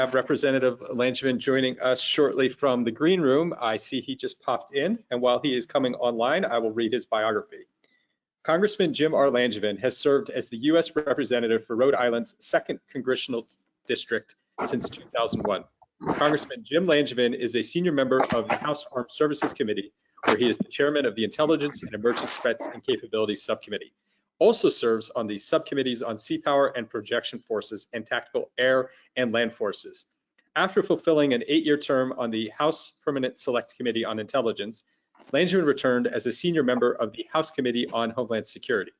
have Representative Langevin joining us shortly from the green room. I see he just popped in, and while he is coming online, I will read his biography. Congressman Jim R. Langevin has served as the U.S. Representative for Rhode Island's 2nd Congressional District since 2001. Congressman Jim Langevin is a senior member of the House Armed Services Committee, where he is the chairman of the Intelligence and Emerging Threats and Capabilities Subcommittee. Also serves on the subcommittees on sea power and projection forces and tactical air and land forces. After fulfilling an 8-year term on the House Permanent Select Committee on Intelligence, Langevin returned as a senior member of the House Committee on Homeland Security,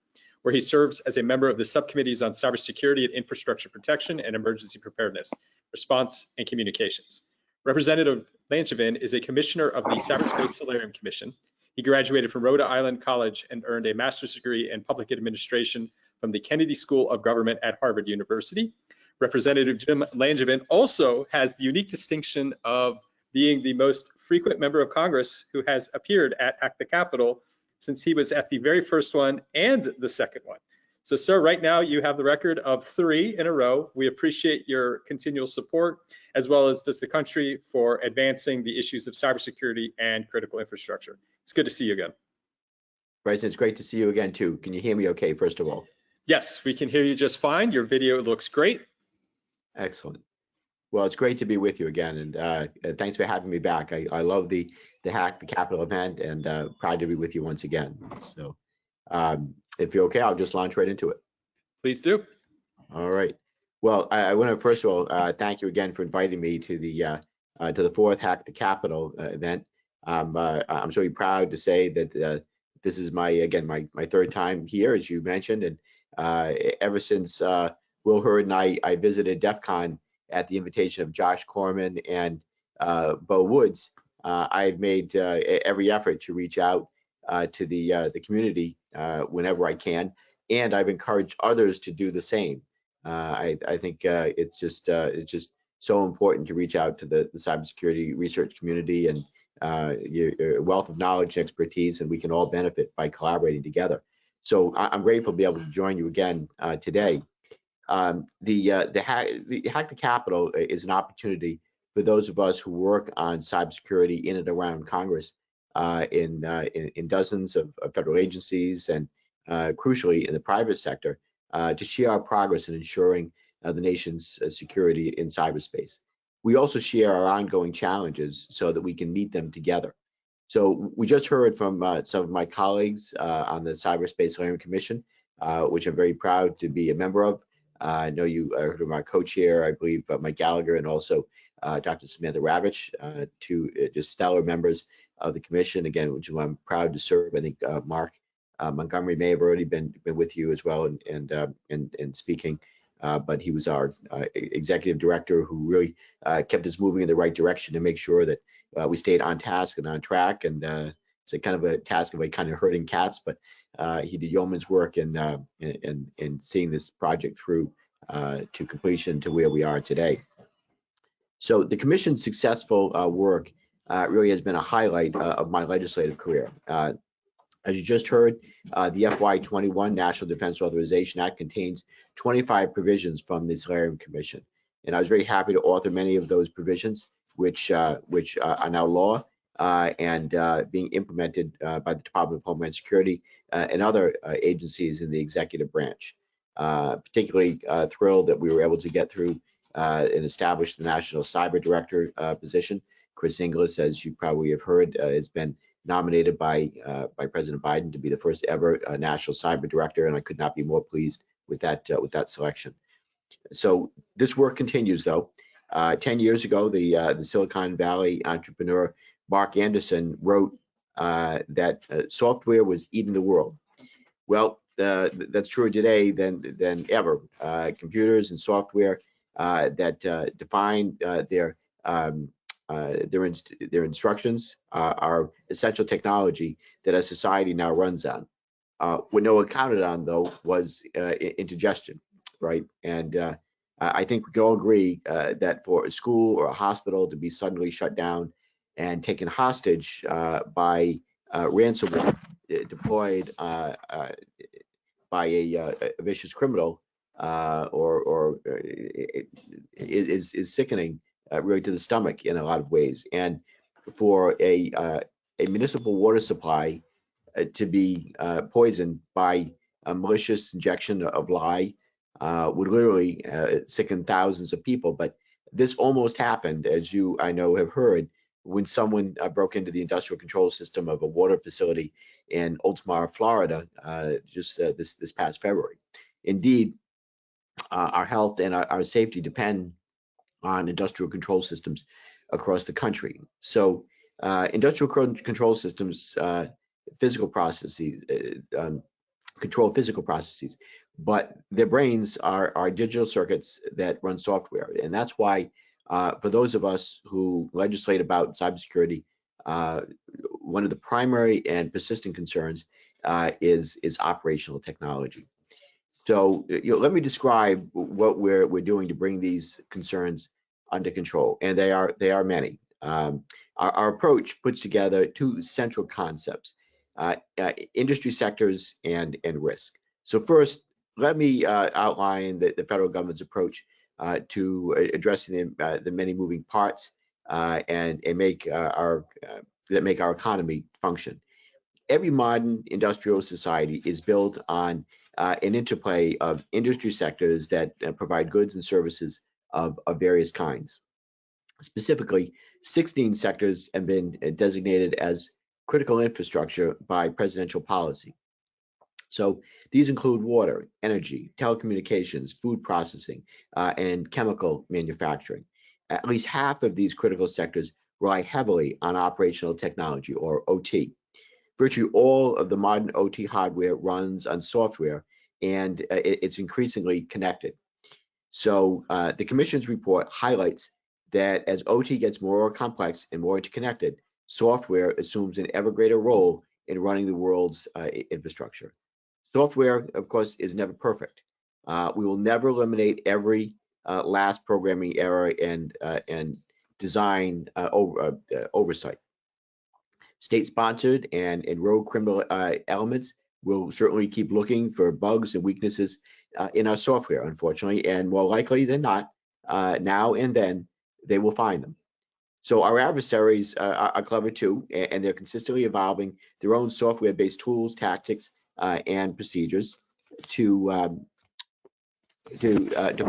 where he serves as a member of the subcommittees on cybersecurity and infrastructure protection and emergency preparedness, response, and communications. Representative Langevin is a commissioner of the Cyberspace Solarium Commission. He graduated from Rhode Island College and earned a master's degree in public administration from the Kennedy School of Government at Harvard University. Representative Jim Langevin also has the unique distinction of being the most frequent member of Congress who has appeared at Hack the Capitol since he was at the very first one and the second one. So, sir, right now you have the record of 3 in a row. We appreciate your continual support, as well as does the country, for advancing the issues of cybersecurity and critical infrastructure. It's good to see you again. Bryson, it's great to see you again, too. Can you hear me okay, first of all? Yes, we can hear you just fine. Your video looks great. Excellent. Well, it's great to be with you again, and thanks for having me back. I love the Hack the Capitol event, and proud to be with you once again. So if you're okay, I'll just launch right into it. Please do. All right. Well, I want to first of all thank you again for inviting me to the 4th Hack the Capitol event. I'm really proud to say that this is my 3rd time here, as you mentioned, and ever since Will Hurd and I visited DEF CON at the invitation of Josh Corman and Bo Woods, I've made every effort to reach out to the community whenever I can, and I've encouraged others to do the same. I think it's just so important to reach out to the cybersecurity research community and your wealth of knowledge and expertise, and we can all benefit by collaborating together. So I'm grateful to be able to join you again today. The Hack the Capitol is an opportunity for those of us who work on cybersecurity in and around Congress, in dozens of federal agencies, and crucially in the private sector, to share our progress in ensuring the nation's security in cyberspace. We also share our ongoing challenges so that we can meet them together. So we just heard from some of my colleagues on the Cyberspace Solarium Commission, which I'm very proud to be a member of. I know you heard from our co-chair, I believe, Mike Gallagher, and also Dr. Samantha Ravitch, 2 just stellar members of the commission, again, which I'm proud to serve. I think Mark Montgomery may have already been with you as well and speaking, but he was our executive director who really kept us moving in the right direction to make sure that we stayed on task and on track. And it's a kind of a task of like kind of herding cats, but he did yeoman's work in seeing this project through to completion to where we are today. So the commission's successful work really has been a highlight of my legislative career. As you just heard, the FY21 National Defense Authorization Act contains 25 provisions from the Solarium Commission, and I was very happy to author many of those provisions, which are now law and being implemented by the Department of Homeland Security and other agencies in the executive branch. Particularly thrilled that we were able to get through and establish the National Cyber Director position. Chris Inglis, as you probably have heard, has been nominated by President Biden to be the first ever National Cyber Director, and I could not be more pleased with that selection. So this work continues, though. 10 years ago, the Silicon Valley entrepreneur Mark Anderson wrote that software was eating the world. Well, that's truer today than ever. Computers and software that define their instructions are essential technology that our society now runs on. What no one counted on, though, was indigestion, right? And I think we can all agree that for a school or a hospital to be suddenly shut down and taken hostage by ransomware deployed by a vicious criminal is sickening really to the stomach in a lot of ways. And for a municipal water supply to be poisoned by a malicious injection of lye would literally sicken thousands of people. But this almost happened, as you, I know, have heard, when someone broke into the industrial control system of a water facility in Oldsmar, Florida, just this past February. Indeed, our health and our safety depend on industrial control systems across the country. So industrial control systems, physical processes, control physical processes, but their brains are digital circuits that run software. And that's why for those of us who legislate about cybersecurity, one of the primary and persistent concerns is operational technology. So let me describe what we're doing to bring these concerns under control, and they are many. Our approach puts together two central concepts: industry sectors and risk. So first, let me outline the federal government's approach to addressing the many moving parts and make that make our economy function. Every modern industrial society is built on an interplay of industry sectors that provide goods and services of various kinds. Specifically, 16 sectors have been designated as critical infrastructure by presidential policy. So these include water, energy, telecommunications, food processing, and chemical manufacturing. At least half of these critical sectors rely heavily on operational technology, or OT. Virtually all of the modern OT hardware runs on software, and it's increasingly connected. So the Commission's report highlights that as OT gets more complex and more interconnected, software assumes an ever greater role in running the world's infrastructure. Software, of course, is never perfect. We will never eliminate every last programming error and design oversight. State-sponsored and rogue criminal elements will certainly keep looking for bugs and weaknesses in our software, unfortunately, and more likely than not, now and then, they will find them. So our adversaries are clever too, and they're consistently evolving their own software-based tools, tactics, and procedures to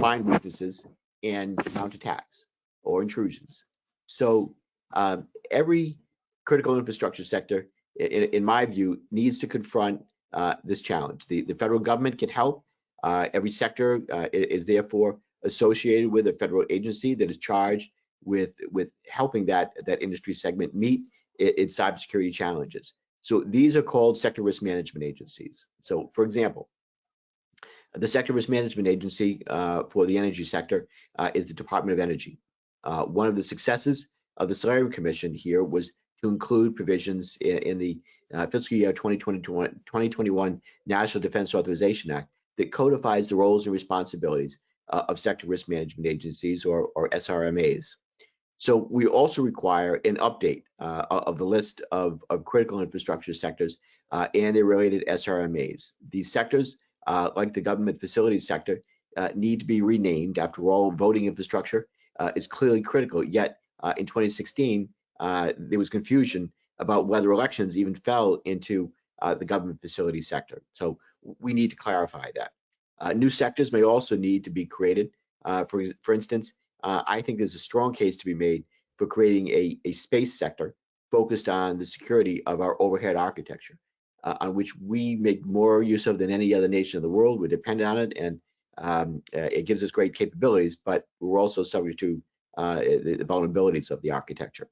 find weaknesses and mount attacks or intrusions. So every critical infrastructure sector, in my view, needs to confront this challenge. The federal government can help. Every sector is therefore associated with a federal agency that is charged with helping that industry segment meet its cybersecurity challenges. So these are called sector risk management agencies. So, for example, the Sector Risk Management Agency for the energy sector is the Department of Energy. One of the successes of the Solarium Commission here was to include provisions in the fiscal year 2021 National Defense Authorization Act that codifies the roles and responsibilities of sector risk management agencies, or SRMAs. So we also require an update of the list of critical infrastructure sectors and their related SRMAs. These sectors, like the government facilities sector, need to be renamed. After all, voting infrastructure is clearly critical, yet in 2016, there was confusion about whether elections even fell into the government facilities sector. So we need to clarify that. New sectors may also need to be created. For instance, I think there's a strong case to be made for creating a space sector focused on the security of our overhead architecture, on which we make more use of than any other nation in the world. We're dependent on it, and it gives us great capabilities, but we're also subject to the vulnerabilities of the architecture.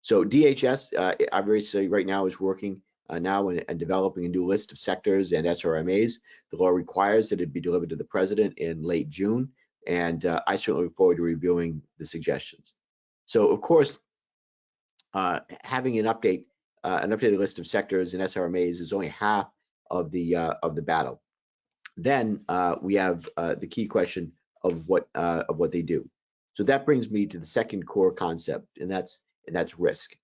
So DHS, obviously, right now is working now and developing a new list of sectors and SRMAs. The law requires that it be delivered to the president in late June, and I certainly look forward to reviewing the suggestions. So, of course, having an updated list of sectors and SRMAs is only half of the battle. Then we have the key question of what they do. So that brings me to the second core concept, and that's risk.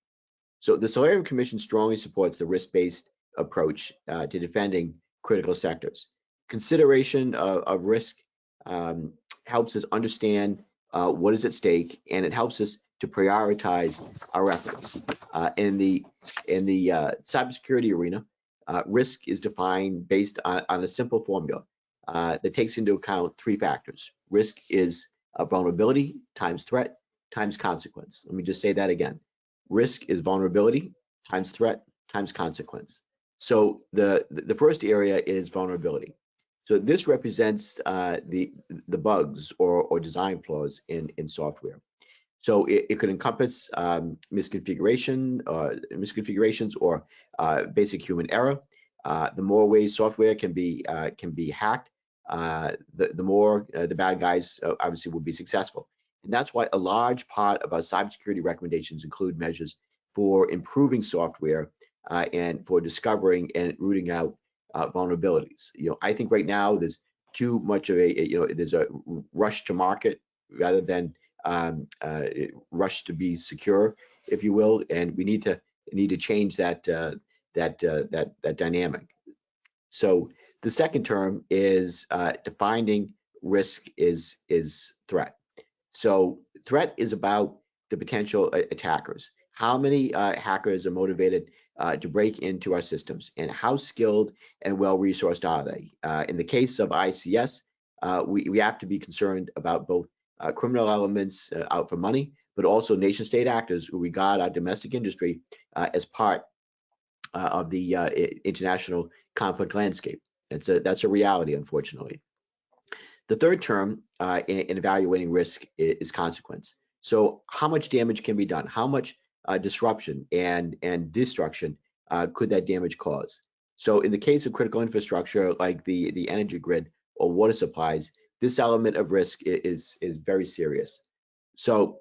So the Solarium Commission strongly supports the risk-based approach to defending critical sectors. Consideration of risk helps us understand what is at stake, and it helps us to prioritize our efforts. In the cybersecurity arena, risk is defined based on a simple formula that takes into account three factors. Risk is vulnerability times threat times consequence. Let me just say that again. Risk is vulnerability times threat times consequence. So the first area is vulnerability. So this represents the bugs or design flaws in software. So it could encompass misconfigurations or basic human error. The more ways software can be hacked, the more the bad guys obviously will be successful. And that's why a large part of our cybersecurity recommendations include measures for improving software and for discovering and rooting out vulnerabilities. I think right now there's too much of there's a rush to market rather than rush to be secure, if you will, and we need to change that dynamic. So the second term is defining risk is threat. So threat is about the potential attackers. How many hackers are motivated to break into our systems, and how skilled and well-resourced are they? In the case of ICS, we have to be concerned about both criminal elements out for money, but also nation-state actors who regard our domestic industry as part of the international conflict landscape. That's a reality, unfortunately. The third term in evaluating risk is consequence. So how much damage can be done? How much disruption and destruction could that damage cause? So in the case of critical infrastructure like the energy grid or water supplies, this element of risk is very serious. So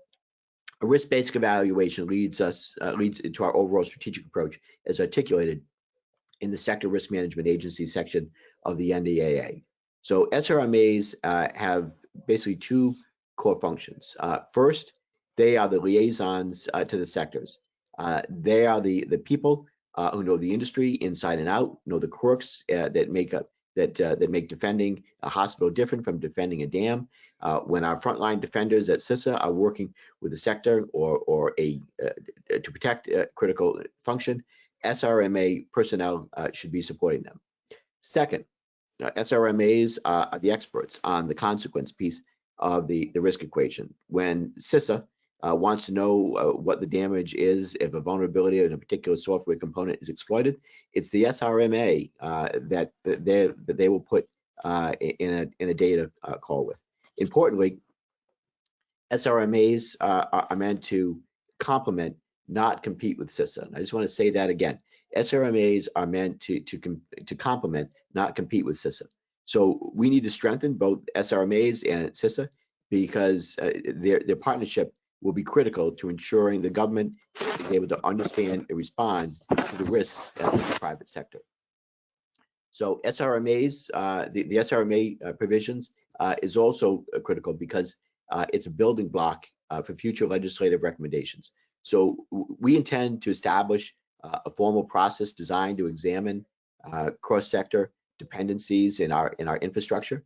a risk-based evaluation leads to our overall strategic approach as articulated in the Sector Risk Management Agency section of the NDAA. So SRMAs have basically two core functions. First, they are the liaisons to the sectors. They are the people who know the industry inside and out, know the quirks that make defending a hospital different from defending a dam. When our frontline defenders at CISA are working with the sector or to protect a critical function, SRMA personnel should be supporting them. Second, SRMAs are the experts on the consequence piece of the risk equation. When CISA wants to know what the damage is if a vulnerability in a particular software component is exploited, it's the SRMA that they will put in a data call with. Importantly, SRMAs are meant to complement, not compete with CISA. I just want to say that again. SRMAs are meant to complement, not compete with CISA. So we need to strengthen both SRMAs and CISA because their partnership will be critical to ensuring the government is able to understand and respond to the risks in the private sector. So SRMAs, the SRMA provisions is also critical because it's a building block for future legislative recommendations. So we intend to establish a formal process designed to examine cross-sector dependencies in our infrastructure.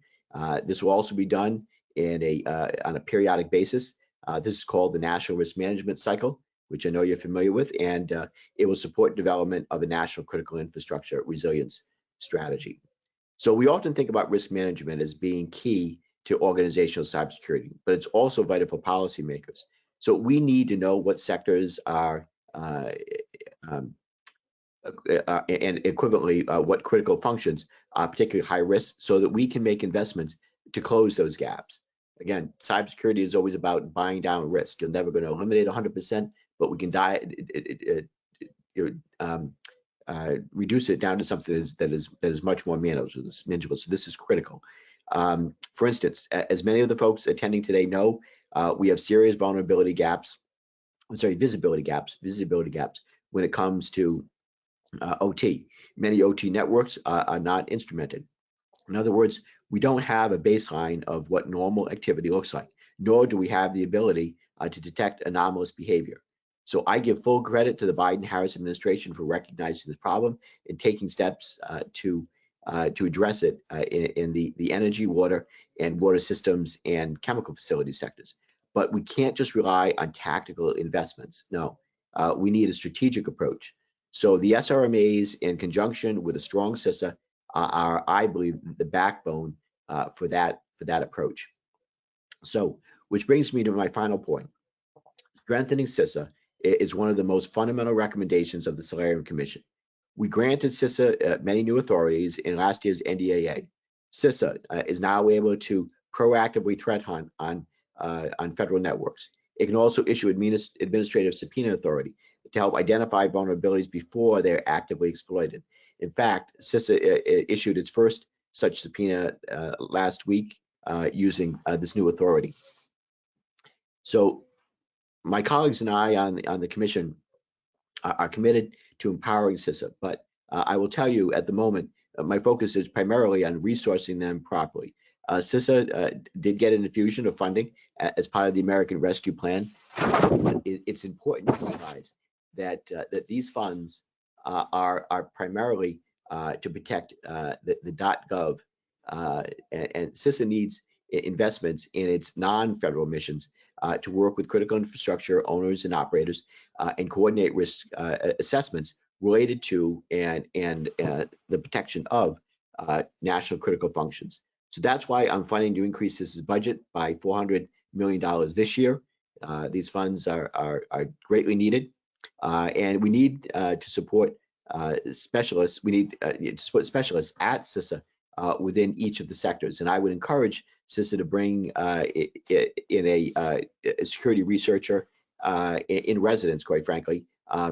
This will also be done on a periodic basis. This is called the National Risk Management Cycle, which I know you're familiar with, and it will support development of a national critical infrastructure resilience strategy. So we often think about risk management as being key to organizational cybersecurity, but it's also vital for policymakers. So we need to know what sectors are and equivalently what critical functions are particularly high risk so that we can make investments to close those gaps. Again, cybersecurity is always about buying down risk. You're never going to eliminate 100%, but we can reduce it down to something that is much more manageable. So this is critical. For instance, as many of the folks attending today know, we have serious visibility gaps when it comes to OT. Many OT networks are not instrumented. In other words, we don't have a baseline of what normal activity looks like, nor do we have the ability to detect anomalous behavior. So I give full credit to the Biden-Harris administration for recognizing this problem and taking steps to address it in the energy, water, and water systems and chemical facility sectors. But we can't just rely on tactical investments. No, we need a strategic approach. So the SRMAs, in conjunction with a strong CISA, are, I believe, the backbone for that approach. So, which brings me to my final point. Strengthening CISA is one of the most fundamental recommendations of the Solarium Commission. We granted CISA many new authorities in last year's NDAA. CISA is now able to proactively threat hunt on federal networks. It can also issue administrative subpoena authority to help identify vulnerabilities before they're actively exploited. In fact, CISA issued its first such subpoena last week using this new authority. So my colleagues and I on the commission are committed to empowering CISA, but I will tell you at the moment, my focus is primarily on resourcing them properly. CISA did get an infusion of funding as part of the American Rescue Plan. It's important to realize that these funds are primarily to protect the .gov, and CISA needs investments in its non-federal missions to work with critical infrastructure owners and operators and coordinate risk assessments related to and the protection of national critical functions. So that's why I'm funding to increase this budget by $400 million this year. These funds are greatly needed, and we need to support specialists. We need to support specialists at CISA within each of the sectors. And I would encourage CISA to bring in a security researcher in residence, quite frankly,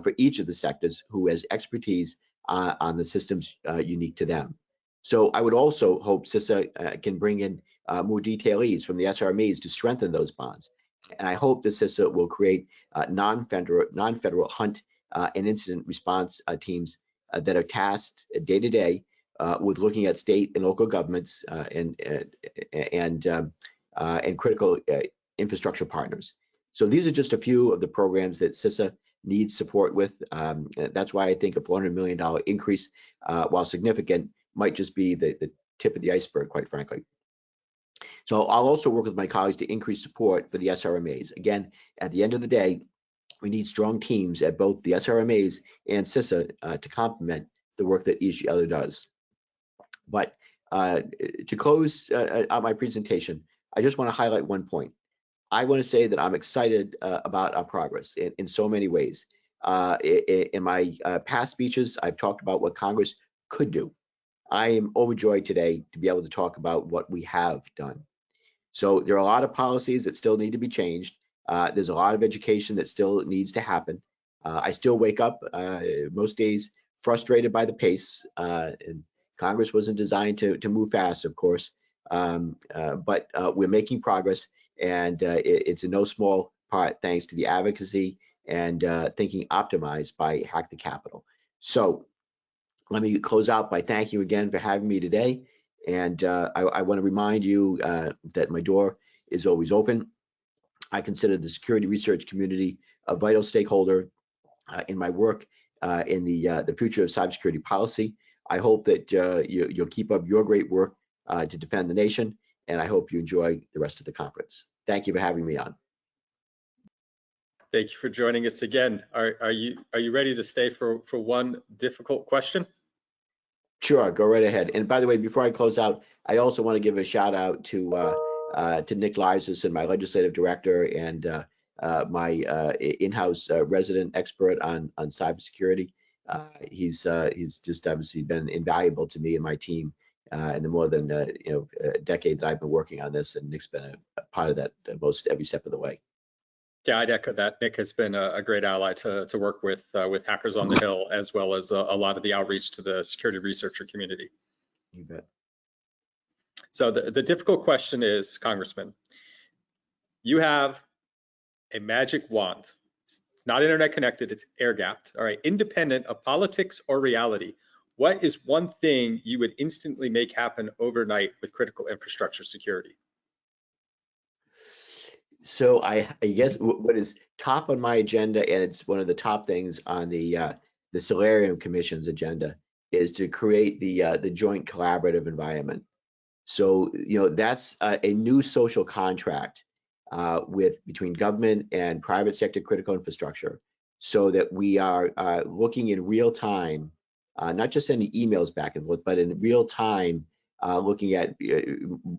for each of the sectors who has expertise on the systems unique to them. So I would also hope CISA can bring in more detailees from the SRMAs to strengthen those bonds. And I hope that CISA will create non-federal hunt and incident response teams that are tasked day to day with looking at state and local governments and critical infrastructure partners. So these are just a few of the programs that CISA needs support with. That's why I think a $400 million increase, while significant, might just be the tip of the iceberg, quite frankly. So I'll also work with my colleagues to increase support for the SRMAs. Again, at the end of the day, we need strong teams at both the SRMAs and CISA to complement the work that each other does. But to close out my presentation, I just want to highlight one point. I want to say that I'm excited about our progress in so many ways. In my past speeches, I've talked about what Congress could do. I am overjoyed today to be able to talk about what we have done. So there are a lot of policies that still need to be changed. There's a lot of education that still needs to happen. I still wake up most days frustrated by the pace, and Congress wasn't designed to move fast, of course, but we're making progress, and it's in no small part thanks to the advocacy and thinking optimized by Hack the Capitol. So let me close out by thanking you again for having me today. And I want to remind you that my door is always open. I consider the security research community a vital stakeholder in my work in the future of cybersecurity policy. I hope that you'll keep up your great work to defend the nation, and I hope you enjoy the rest of the conference. Thank you for having me on. Thank you for joining us again. Are you ready to stay for one difficult question? Sure, go right ahead. And by the way, before I close out, I also want to give a shout out to Nick Lysis, my legislative director, and my in-house resident expert on cybersecurity. He's just obviously been invaluable to me and my team in the more than a decade that I've been working on this, and Nick's been a part of that most every step of the way. Yeah, I'd echo that. Nick has been a great ally to work with Hackers on the Hill, as well as a lot of the outreach to the security researcher community. You bet. So the difficult question is, Congressman, you have a magic wand. It's not internet connected, it's air gapped. All right, independent of politics or reality. What is one thing you would instantly make happen overnight with critical infrastructure security? So I guess what is top on my agenda, and it's one of the top things on the Solarium Commission's agenda, is to create the joint collaborative environment. So, that's a new social contract between government and private sector critical infrastructure, so that we are looking in real time, not just sending emails back and forth, but in real time, looking at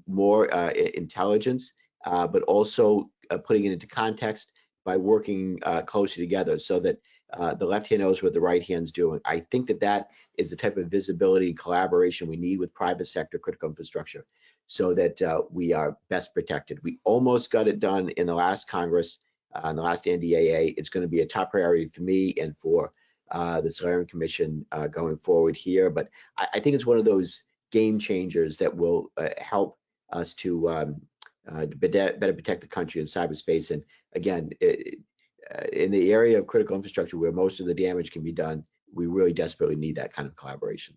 more intelligence, but also putting it into context by working closely together, so that the left hand knows what the right hand's doing. I think that is the type of visibility and collaboration we need with private sector critical infrastructure, so that we are best protected. We almost got it done in the last Congress, in the last NDAA. It's going to be a top priority for me and for the Solarium Commission going forward here. But I think it's one of those game changers that will help us to better protect the country in cyberspace. And again, in the area of critical infrastructure where most of the damage can be done, we really desperately need that kind of collaboration.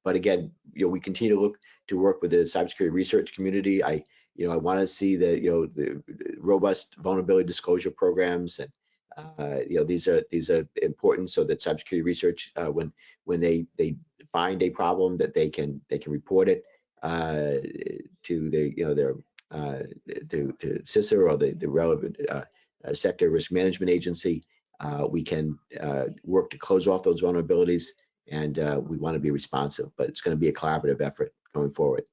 But again, we continue to work with the cybersecurity research community. I want to see the robust vulnerability disclosure programs, and these are important, so that cybersecurity research, when they find a problem, that they can report it to their to CISA or the relevant sector risk management agency. We can work to close off those vulnerabilities, and we want to be responsive, but it's going to be a collaborative effort going forward.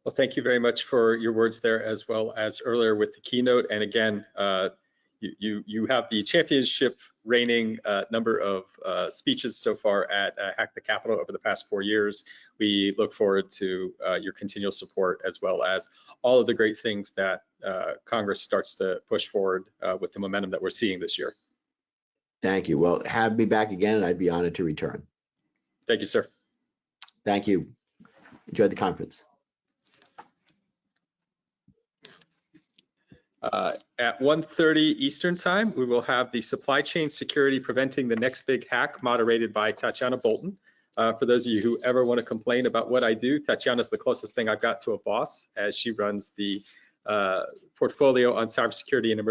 Well, thank you very much for your words there, as well as earlier with the keynote. And again, you have the championship reigning number of speeches so far at Hack the Capitol over the past 4 years. We look forward to your continual support, as well as all of the great things that Congress starts to push forward with the momentum that we're seeing this year. Thank you. Well, have me back again, and I'd be honored to return. Thank you, sir. Thank you. Enjoy the conference. At 1:30 Eastern Time, we will have the Supply Chain Security Preventing the Next Big Hack, moderated by Tatiana Bolton. For those of you who ever want to complain about what I do, Tatiana's the closest thing I've got to a boss, as she runs the portfolio on cybersecurity and emergency